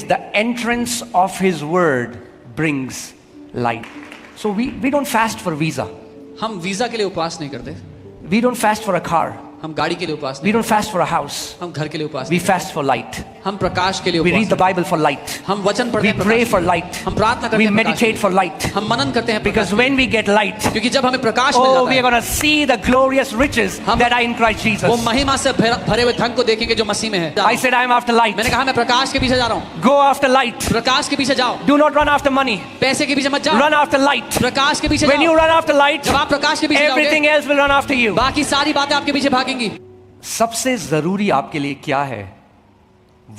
the entrance of His word brings light. So we don't fast for visa. हम visa के लिए उपवास नहीं करते, We don't fast for a car. हम गाड़ी के लिए उपवास We नहीं don't fast for a house. करते, हम घर के लिए उपवास We नहीं fast for light. करते, हम प्रकाश के लिए We read उपवास the Bible for light. करते, हम वचन पढ़ते We हैं pray प्रकाश for के लिए, light. हम प्रार्थना करते We हैं प्रकाश के meditate लिए, for light. हम मनन करते हैं Because Prakash when we get light, के लिए, क्योंकि जब हमें प्रकाश मिल oh, जाता we are है, going to see the glorious riches that are in Christ वो Jesus. महिमा से भरे हुए धन को देखेंगे जो मसीह में है। I said, I am after light. मैंने कहा मैं प्रकाश के पीछे जा रहा हूँ, Go after light. प्रकाश के पीछे जाओ, Do not run after money. पैसे के पीछे मत जाओ, Run after light. प्रकाश के पीछे When you जाओ। run after light, जब आप प्रकाश के पीछे everything जाओगे, else will run after you. बाकी सारी बातें आपके पीछे भागेंगी। सबसे जरूरी आपके लिए क्या है?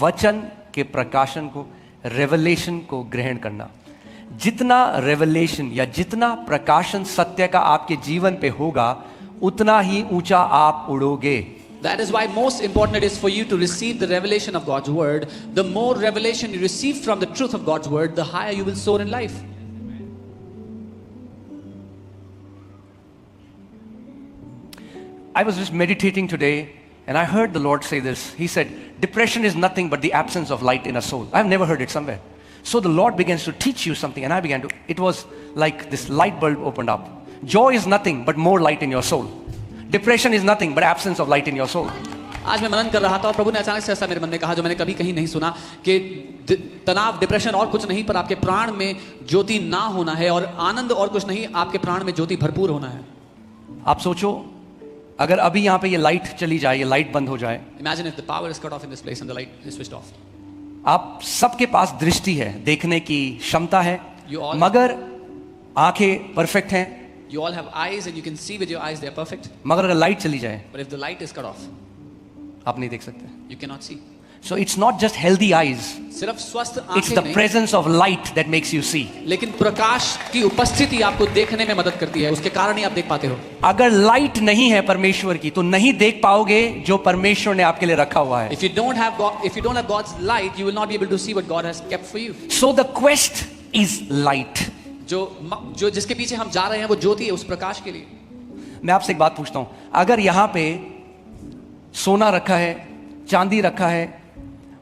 वचन के प्रकाशन को, रेवलेशन को ग्रहण करना। जितना रेवलेशन या जितना प्रकाशन सत्य का आपके जीवन पे होगा, उतना ही ऊंचा आप उड़ोगे। That is why most important it is for you to receive the revelation of God's word. The more revelation you receive from the truth of God's word, the higher you will soar in life. I was just meditating today and I heard the Lord say this. He said, depression is nothing but the absence of light in a soul. I've never heard it somewhere. So the Lord begins to teach you something and I began to, it was like this light bulb opened up. Joy is nothing but more light in your soul. Depression is nothing but absence of light in your soul. आज मैं मनन कर रहा था और प्रभु ने अचानक से ऐसा मेरे मन में कहा जो मैंने कभी कहीं नहीं सुना कि तनाव, डिप्रेशन और कुछ नहीं, पर आपके प्राण में ज्योति ना होना है, और आनंद और कुछ नहीं, आपके प्राण में ज्योति भरपूर होना है। आप सोचो, अगर अभी यहाँ पे ये लाइट चली जाए, ये लाइट बंद हो जाए, Imagine if the power is cut off in this place and the light is switched off. आप सबके पास दृष्टि है, देखने की क्षमता है, You all- मगर आंखें परफेक्ट हैं, You all have eyes and you can see with your eyes, they are perfect. मगर अगर लाइट चली जाए, But if the light is cut off, आप नहीं देख सकते। you cannot see. So it's not just healthy eyes, सिर्फ स्वस्थ it's आंखें the नहीं, presence of light that makes you see. लेकिन प्रकाश की उपस्थिति आपको देखने में मदद करती है, उसके कारण ही आप देख पाते हो। अगर लाइट नहीं है परमेश्वर की, तो नहीं देख पाओगे जो परमेश्वर ने आपके लिए रखा हुआ है। If you don't have God's light, you will not be able to see what God has kept for you. So the quest is light. जो जिसके पीछे हम जा रहे हैं वो ज्योति है उस प्रकाश के लिए। मैं आपसे एक बात पूछता हूं, अगर यहां पे सोना रखा है, चांदी रखा है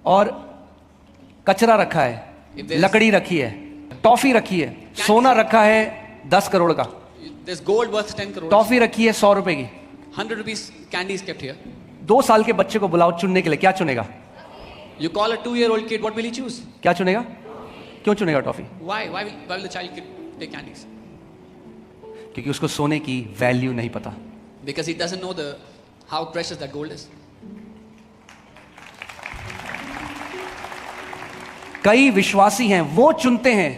और कचरा रखा है, लकड़ी रखी है, टॉफी रखी है, सोना रखा है 10 करोड़ का, There's gold worth 10 crores. Toffee रखी है 100 रुपए की, 100 rupees candy is kept here. 2 साल के बच्चे को बुलाओ चुनने के लिए, क्या चुनेगा? You call a 2-year-old kid, what will he choose? क्या चुनेगा? क्यों चुनेगा toffee? Why will the child take candies? क्योंकि उसको सोने की वैल्यू नहीं पता। Because he doesn't know how precious that gold is. कई विश्वासी हैं, वो चुनते हैं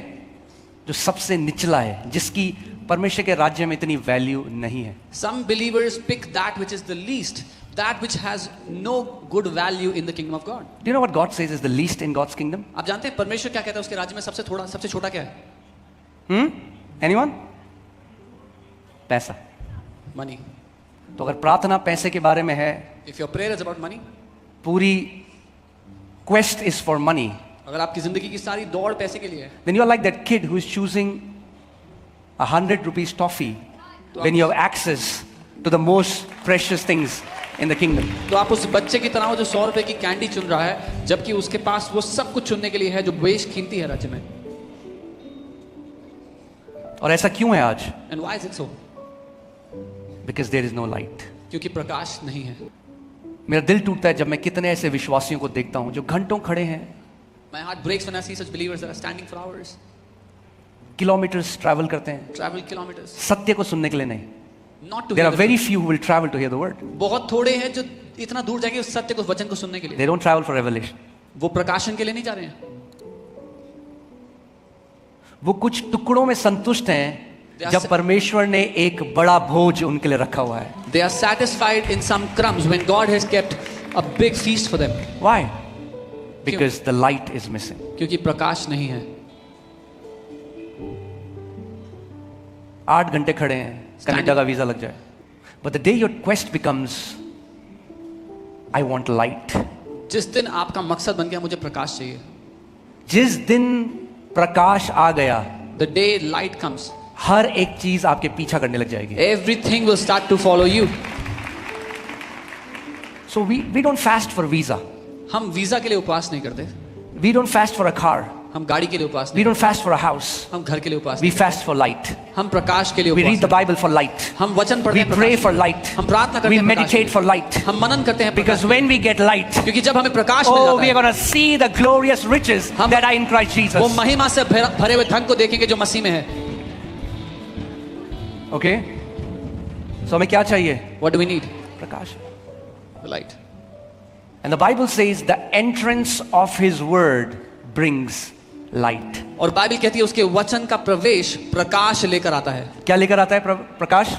जो सबसे निचला है, जिसकी परमेश्वर के राज्य में इतनी वैल्यू नहीं है। Some believers pick that which is the least, that which has no good value in the kingdom of God. Do you know what God says is the least in God's kingdom? आप जानते हैं परमेश्वर क्या कहता है उसके राज्य में सबसे छोटा क्या है? Anyone? पैसा। Money. तो अगर प्रार्थना पैसे के बारे में है, If your prayer is about money, पूरी quest is for money, अगर आपकी जिंदगी की सारी दौड़ पैसे के लिए है, then you are like that kid who is choosing 100 rupees toffee when you have access to the most precious things in the kingdom. तो आप उस बच्चे की तरह हो जो 100 रुपए की कैंडी चुन रहा है, जबकि उसके पास वो सब कुछ चुनने के लिए है जो बेशकीमती है राज्य में। और ऐसा क्यों है आज? And why is it so? Because there is no light. क्योंकि प्रकाश नहीं है। मेरा दिल टूटता है जब मैं कितने ऐसे विश्वासियों को देखता हूं जो घंटों खड़े हैं, My heart breaks when I see such believers that are standing for hours, kilometres travel करते हैं travel kilometers, सत्य को सुनने के लिए नहीं। not to There hear are the very truth. few who will travel to hear the word. बहुत थोड़े हैं जो इतना दूर जाएंगे उस सत्य को, वचन को सुनने के लिए। They don't travel for revelation. वो प्रकाशन के लिए नहीं जा रहे हैं। वो कुछ टुकड़ों में संतुष्ट हैं जब परमेश्वर ने एक बड़ा भोज उनके लिए रखा हुआ है। They are satisfied in some crumbs when God has kept a big feast for them. Why? Because the light is missing. क्योंकि प्रकाश नहीं है। 8 घंटे खड़े हैं, कनाडा का वीजा लग जाए। But the day your quest becomes, I want light. जिस दिन आपका मकसद बन गया मुझे प्रकाश चाहिए, जिस दिन प्रकाश आ गया, the day light comes, हर एक चीज आपके पीछा करने लग जाएगी। everything will start to follow you. So we don't fast for visa. हम वीजा के लिए उपवास नहीं करते, We don't fast for a car. हम गाड़ी के लिए उपवास We नहीं, don't fast for a house. हम घर के लिए उपवास We नहीं, fast for light. हम प्रकाश के लिए We उपवास read the नहीं। Bible for light. हम वचन पढ़ते We हैं pray प्रकाश for के लिए। light. हम प्रार्थना करते We हैं प्रकाश के meditate लिए। for light. हम मनन करते हैं प्रकाश Because के लिए। when we get light, क्योंकि जब हमें प्रकाश मिल oh, जाता we are है, going to see the glorious riches हम- that are in Christ Jesus. वो महिमा से भरे हुए धन को देखेंगे जो मसीह में है। Okay? So हमें क्या चाहिए? What do we need? Prakash. The light. And the Bible says the entrance of His word brings light. और बाइबल कहती है उसके वचन का प्रवेश प्रकाश लेकर आता है। क्या लेकर आता है प्रकाश?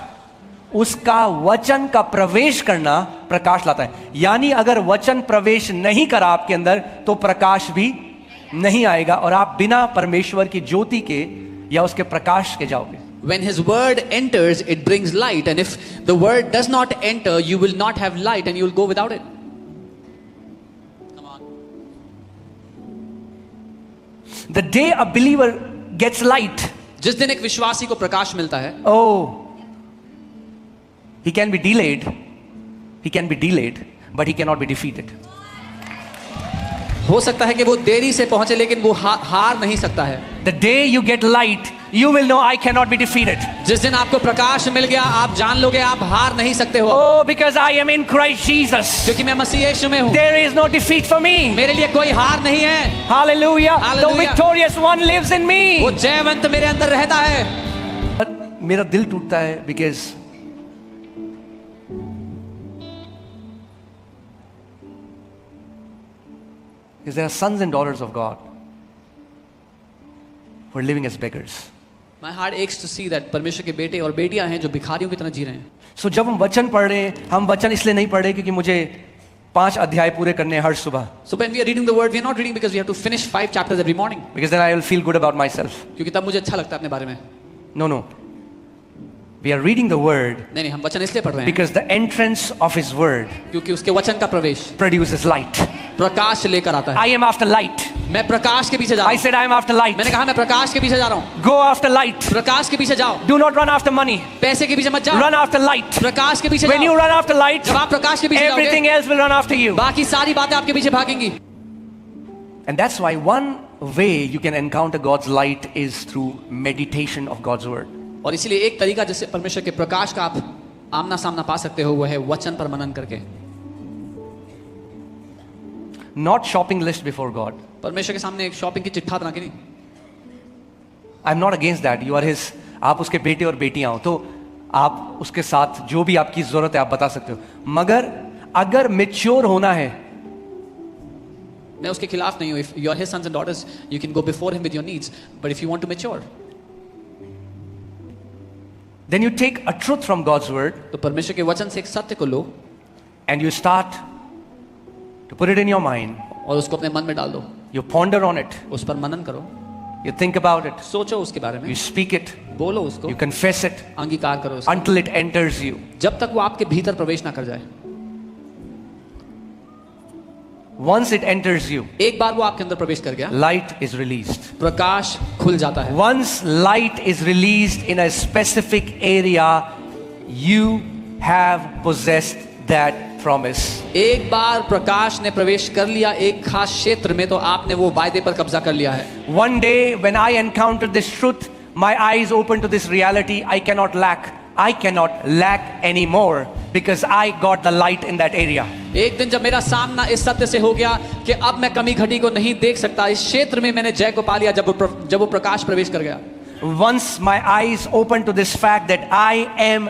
उसका वचन का प्रवेश करना प्रकाश लाता है। यानी अगर वचन प्रवेश नहीं करा आपके अंदर तो प्रकाश भी नहीं आएगा और आप बिना परमेश्वर की ज्योति के या उसके प्रकाश के जाओगे। When his word enters, it brings light, and if the word does not enter, you will not have light and you will go without it. Come on. The day a believer gets light, जिस दिन एक विश्वासी को प्रकाश मिलता है, oh, he can be delayed, but he cannot be defeated. हो सकता है कि वो देरी से पहुंचे लेकिन वो हार नहीं सकता है। The day you get light, you will know I cannot be defeated. जिस दिन आपको प्रकाश मिल गया, आप जान लोगे आप हार नहीं सकते हो, Oh, because I am in Christ Jesus. क्योंकि मैं मसीह यीशु में हूँ। There is no defeat for me. मेरे लिए कोई हार नहीं है। Hallelujah. The Hallelujah. victorious one lives in me. वो जयवंत मेरे अंदर रहता है। मेरा दिल टूटता है because there are sons and daughters of God who are living as beggars. My heart aches to see that परमेश्वर के बेटे और बेटियां हैं जो भिखारियों की तरह जी रहे हैं। So जब हम वचन पढ़ रहे हैं, हम वचन इसलिए नहीं पढ़ रहे क्योंकि मुझे 5 अध्याय पूरे करने हैं हर सुबह. So when we are reading the word, we are not reading because we have to finish 5 chapters every morning. Because then I will feel good about myself. क्योंकि तब मुझे अच्छा लगता है अपने बारे में। No. We are reading the word नहीं, हम वचन इसलिए पढ़ रहे हैं because the entrance of His word क्योंकि उसके वचन का प्रवेश produces light. प्रकाश लेकर आता है। I am after light. मैं प्रकाश के पीछे जा रहा I हूँ। said I am after light. मैंने कहा मैं प्रकाश के पीछे जा रहा हूँ। Go after light. प्रकाश के पीछे जाओ। Do not run after money. पैसे के पीछे मत जाओ। Run after light. प्रकाश के पीछे When you जाओ। run after light, जब आप प्रकाश के पीछे everything जाओगे, else will run after you. बाकी सारी बातें आपके पीछे भागेंगी। And that's why one way you can encounter God's light is through meditation of God's word. और इसीलिए एक तरीका जिससे परमेश्वर के प्रकाश का आप आमना सामना पा सकते हो वो है वचन पर मनन करके। Not shopping list before God. परमेश्वर के सामने एक शॉपिंग की चिट्ठा बना के नहीं। I'm not against that. You are His. आप उसके बेटे और बेटियां हो तो आप उसके साथ जो भी आपकी जरूरत है आप बता सकते हो। मगर अगर मैच्योर होना है, मैं उसके खिलाफ नहीं हूँ। If you are his sons and daughters, you can go before him with your needs. But if you want to mature, then you take a truth from God's word तो परमेश्वर के वचन से एक सत्य को लो and you start to put it in your mind. और उसको अपने मन में डाल दो। You ponder on it. उस पर मनन करो, You think about it. सोचो उसके बारे में, You speak it. बोलो उसको, You confess it अंगीकार करो उसको, until it enters you. जब तक वो आपके भीतर प्रवेश ना कर जाए। Once it enters you, एक बार वो आपके अंदर प्रवेश कर गया, light is released. प्रकाश खुल जाता है। Once light is released in a specific area, you have possessed that promise. एक बार प्रकाश ने प्रवेश कर लिया एक खास क्षेत्र में तो आपने वो वायदे पर कब्जा कर लिया है। One day when I encountered this truth, my eyes opened to this reality. I cannot lack anymore because I got the light in that area. एक दिन जब मेरा सामना इस सत्य से हो गया कि अब मैं कमी घटी को नहीं देख सकता, इस क्षेत्र में मैंने जय को पा लिया जब वो प्रकाश प्रवेश कर गया। Once my eyes opened to this fact that I am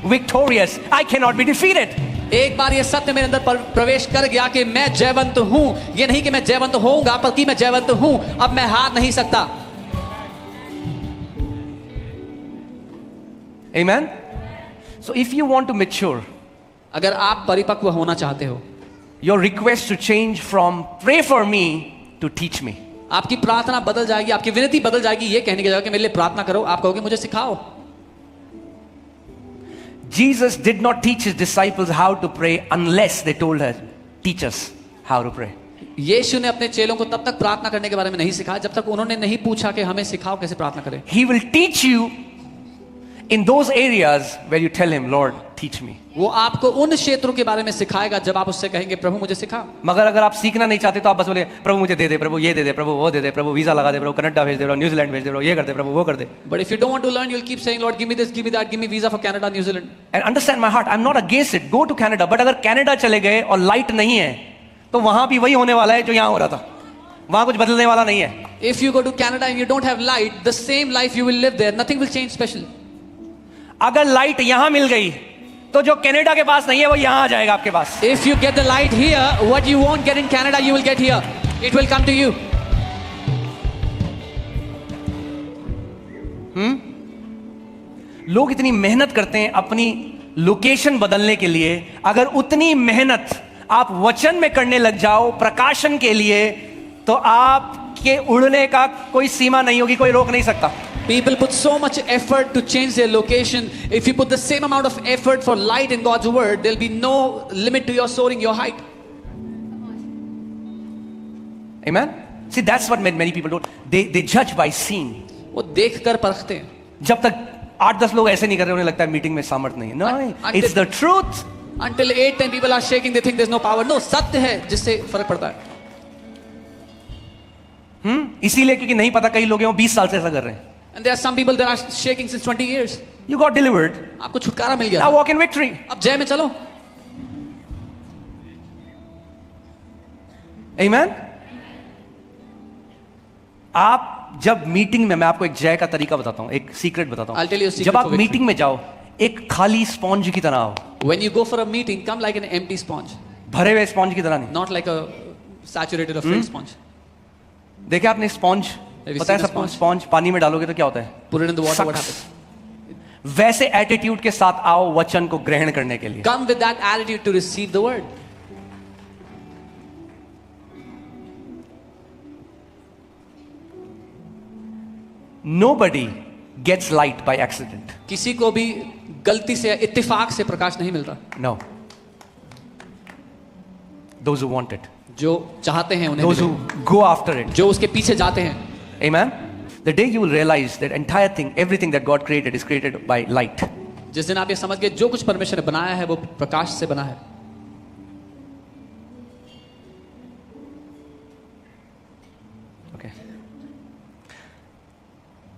victorious. I cannot be defeated. एक बार ये सत्य मेरे अंदर प्रवेश कर गया कि मैं जयवंत हूं, ये नहीं कि मैं जयवंत होऊंगा बल्कि मैं जयवंत हूं, अब मैं हार नहीं सकता। Amen. So if you want to mature, अगर आप परिपक्व होना चाहते हो, your request to change from pray for me to teach me. आपकी प्रार्थना बदल जाएगी, आपकी विनती बदल जाएगी, ये कहने की जगह कि मेरे लिए प्रार्थना करो, आप कहोगे मुझे सिखाओ। Jesus did not teach his disciples how to pray unless they told her, teach us how to pray. यीशु ने अपने चेलों को तब तक प्रार्थना करने के बारे में नहीं सिखाया जब तक उन्होंने नहीं पूछा कि हमें सिखाओ कैसे प्रार्थना करें। He will teach you in those areas where you tell him, Lord, teach me. वो आपको उन क्षेत्रों के बारे में सिखाएगा जब आप उससे कहेंगे प्रभु मुझे सिखा। मगर अगर आप सीखना नहीं चाहते तो आप बस बोले प्रभु मुझे दे दे, प्रभु ये दे दे, प्रभु वो दे दे, प्रभु वीजा लगा दे, प्रभु कनाडा भेज दे, प्रभु न्यूजीलैंड भेज दे, प्रभु ये कर दे, प्रभु वो कर दे. But if you don't want to learn, you'll keep saying, Lord, give me this, give me that, give me visa for Canada, New Zealand. And understand my heart, I'm not against it. Go to Canada. But अगर Canada चले गए और light नहीं है तो वहां भी वही होने वाला है जो यहाँ हो रहा था. वहां कुछ बदलने वाला नहीं है. If you go to Canada and you don't have light, the same life you will live there. Nothing will change special. अगर लाइट यहां मिल गई तो जो कनाडा के पास नहीं है वो यहां आ जाएगा आपके पास. If you get the light here, what you won't get in Canada, you will get here. It will come to you. लोग इतनी मेहनत करते हैं अपनी लोकेशन बदलने के लिए. अगर उतनी मेहनत आप वचन में करने लग जाओ प्रकाशन के लिए तो आपके उड़ने का कोई सीमा नहीं होगी, कोई रोक नहीं सकता. People put so much effort to change their location. If you put the same amount of effort for light in God's word, there'll be no limit to your soaring, your height. Amen. See, that's what many people don't. They judge by seeing. वो देखकर परखते हैं. जब तक 8-10 लोग ऐसे नहीं कर रहे उन्हें लगता है मीटिंग में सामर्थ्य नहीं है. No, it's the truth. Until 8-10 people are shaking, they think there's no power. No, सत्य है जिससे फर्क पड़ता है. इसीलिए क्योंकि नहीं पता, कई लोग हैं वो 20 साल से ऐसा कर रहे हैं. And there are some people that are shaking since 20 years. You got delivered. आपको छुटकारा मिल गया. Now walk in victory. अब जय में चलो. Amen. आप जब मीटिंग में, मैं आपको एक जय का तरीका बताता हूं, एक सीक्रेट बताता I'll tell you a हूं. secret जब आप for victory. मीटिंग में जाओ एक खाली स्पॉन्ज की तरह आओ. When you go for a meeting, come like an empty sponge, भरे हुए स्पॉन्ज की तरह नहीं. not like a saturated or filled sponge. देखिए आपने स्पॉन्ज, Have you पता है seen a सबको, sponge? स्पॉन्ज पानी में डालोगे तो क्या होता है? Put it in the water, what Sucks. happens? वैसे एटीट्यूड के साथ आओ वचन को ग्रहण करने के लिए. Come with that attitude to receive the word. Nobody gets light by accident. किसी को भी गलती से, इत्तेफाक से प्रकाश नहीं मिलता. No. Those who want it. जो चाहते हैं उन्हें Those मिले. who go after it. जो उसके पीछे जाते हैं. Amen. The day you will realize that entire thing, everything that God created is created by light. जिस दिन आप ये समझ गए जो कुछ परमेश्वर ने बनाया है वो प्रकाश से बना है. Okay.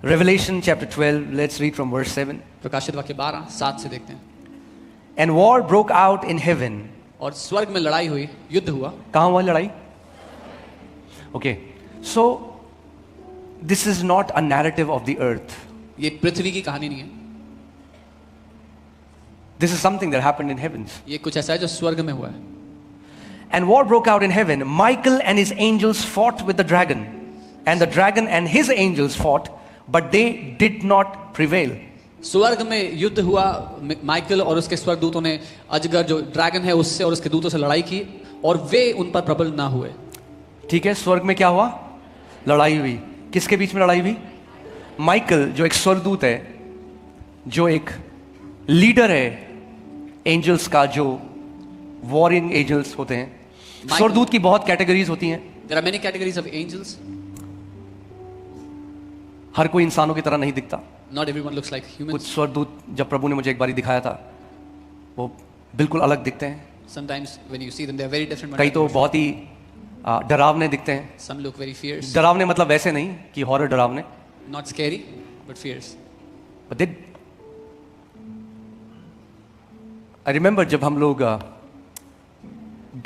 Revelation chapter 12, let's read from verse 7. प्रकाशित वाक्य 12:7 से देखते हैं. And war broke out in heaven. और स्वर्ग में लड़ाई हुई, युद्ध हुआ. कहाँ हुआ लड़ाई? Okay. So this is not a narrative of the earth. ये पृथ्वी की कहानी नहीं है. This is something that happened in heavens. ये कुछ ऐसा है जो स्वर्ग में हुआ है. And war broke out in heaven. Michael and his angels fought with the dragon. And the dragon and his angels fought, but they did not prevail. स्वर्ग में युद्ध हुआ. माइकल और उसके स्वर्गदूतों ने अजगर जो ड्रैगन है उससे और उसके दूतों से लड़ाई की और वे उन पर प्रबल ना हुए. ठीक है, स्वर्ग में क्या हुआ? लड़ाई हुई. किसके बीच में लड़ाई हुई? माइकल जो एक स्वर्गदूत है, जो एक लीडर है एंजल्स का, जो वॉरिंग एंजल्स होते हैं. स्वर्गदूत की बहुत कैटेगरीज होती हैं. There are many categories of angels. हर कोई इंसानों की तरह नहीं दिखता. Not everyone looks like कुछ humans. स्वर्गदूत जब प्रभु ने मुझे एक बारी दिखाया था वो बिल्कुल अलग दिखते हैं. Sometimes when you see them, they are very different. कई तो बहुत ही डरावने दिखते हैं. Some look very fierce. डरावने मतलब वैसे नहीं कि हॉरर डरावने. Not scary, but fierce. But they, I remember जब हम लोग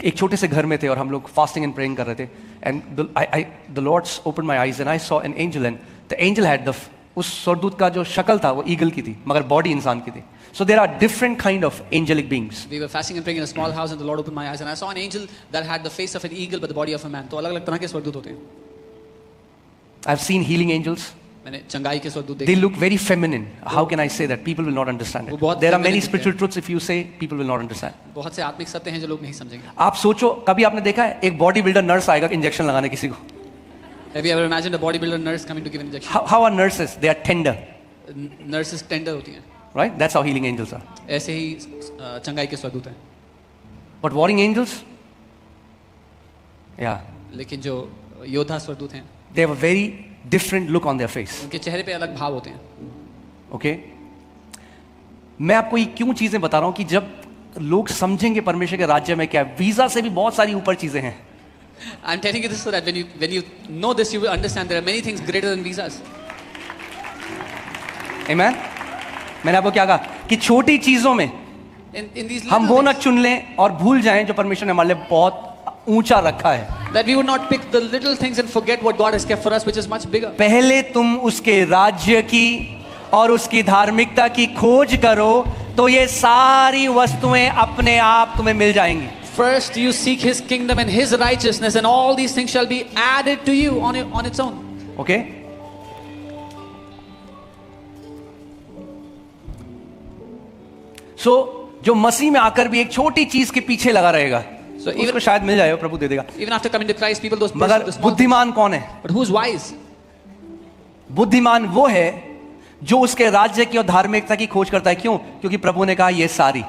एक छोटे से घर में थे और हम लोग फास्टिंग एंड प्रेइंग कर रहे थे, and the Lord opened my eyes and I saw an angel, and the angel had उस स्वर्गदूत का जो शक्ल था वो ईगल की थी मगर बॉडी इंसान की थी. So there are different kind of angelic beings. We were fasting and praying in a small house, and the Lord opened my eyes, and I saw an angel that had the face of an eagle but the body of a man. तो अलग-अलग तरह के स्वर्गदूत होते हैं. I've seen healing angels. मैंने चंगाई के स्वर्गदूत They देखे. look very feminine. How can I say that? People will not understand वो it. बहुत There are many feminine spiritual दिखते truths if you say, people will not understand. बहुत से आत्मिक सत्य हैं जो लोग नहीं समझेंगे. आप सोचो, कभी आपने देखा है एक बॉडी बिल्डर नर्स आएगा इंजेक्शन लगाने किसी को? Have you ever imagined a bodybuilder nurse coming to give an injection? How are nurses? They are tender, Nurses tender होती हैं. right? That's how healing angels are. ऐसे ही चंगाई के स्वर्गदूत हैं. But warring angels? Yeah. लेकिन जो योद्धा स्वर्गदूत हैं, They have a very different look on their face. उनके चेहरे पे अलग भाव होते हैं. Okay? मैं आपको ये क्यों चीजें बता रहा हूं कि जब लोग समझेंगे परमेश्वर के राज्य में क्या है, वीजा से भी बहुत सारी ऊपर चीजें हैं. I'm telling you this so that when you know this, you will understand there are many things greater than visas. Amen? मैंने आपको क्या कहा कि छोटी चीजों में In these हम little वो ना things, चुन लें और भूल जाएं जो परमेश्वर ने हमारे लिए बहुत ऊंचा रखा है. that we would not pick the little things and forget what God has kept for us, which is much bigger. पहले तुम उसके राज्य की और उसकी धार्मिकता की खोज करो तो ये सारी वस्तुएं अपने आप तुम्हें मिल जाएंगी. First, you seek His kingdom and His righteousness, and all these things shall be added to you on its own. Okay? So जो मसीह में आकर भी एक छोटी चीज के पीछे लगा रहेगा, So even- उसको शायद मिल जाए, प्रभु दे देगा. Even after coming to Christ, people those मगर the small, बुद्धिमान कौन है? but who's wise? बुद्धिमान वो है जो उसके राज्य की और धार्मिकता की खोज करता है. क्यों? क्योंकि प्रभु ने कहा ये सारी.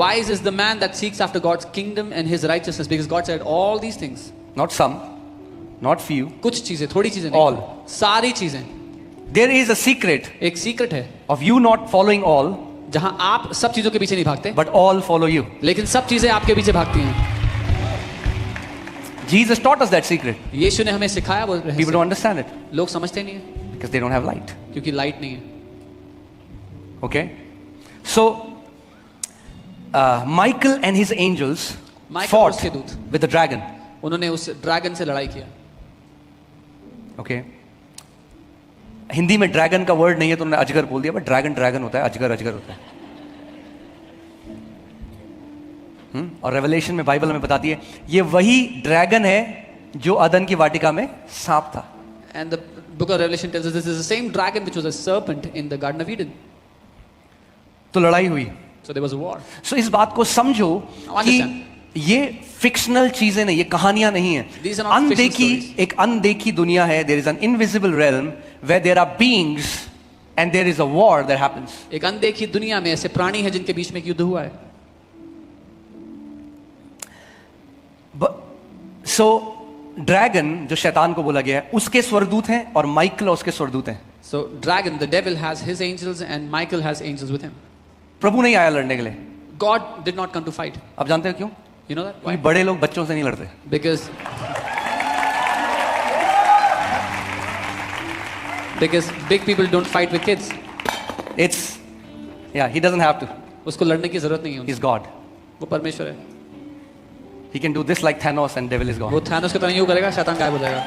Wise is the man that seeks after God's kingdom and His righteousness, because God said all these things. Not some, not few. कुछ चीजें, थोड़ी चीजें नहीं, All. सारी चीजें. There is a secret एक सीक्रेट है of you not following all, जहां आप सब चीजों के पीछे नहीं भागते, but all follow you. लेकिन सब चीजें आपके पीछे भागती हैं. Jesus taught us that secret. यीशु ने हमें सिखाया वो रहस्य. People don't understand it लोग समझते नहीं है because they don't have light. क्योंकि लाइट नहीं है. Okay? So, Michael and his angels Michael और fought उसके दूत. with the dragon. उन्होंने उस ड्रैगन से लड़ाई किया. Okay? हिंदी में ड्रैगन का वर्ड नहीं है तो उन्होंने अजगर बोल दिया, बट ड्रैगन ड्रैगन होता है, अजगर अजगर होता है. और रेवलेशन में बाइबल हमें बताती है ये वही ड्रैगन है जो अदन की वाटिका में सांप था. And the book of Revelation tells us this is the same dragon which was a serpent in the Garden of Eden. तो लड़ाई हुई. So there was a war. सो इस बात को समझो कि ये फिक्शनल चीजें नहीं, ये कहानियां नहीं है. These are not fictional अनदेखी stories. एक अनदेखी दुनिया है. There is an invisible realm where there are beings and there is a war that happens. एक अनदेखी दुनिया में ऐसे प्राणी हैं जिनके बीच में एक युद्ध हुआ है. सो ड्रैगन जो शैतान को बोला गया है उसके स्वरदूत हैं और माइकल उसके स्वरदूत हैं. So dragon, the devil has his angels and Michael has angels with him. प्रभु नहीं आया लड़ने के लिए. God did not come to fight. आप जानते हो क्यों? You know that? क्योंकि Why? बड़े लोग बच्चों से नहीं लड़ते. Because big people don't fight with kids. It's he doesn't have to. उसको लड़ने की जरूरत नहीं है. He's God. वो परमेश्वर है. He can do this like Thanos and devil is gone. वो थानोस की तरह यूं करेगा, शैतान गायब हो जाएगा.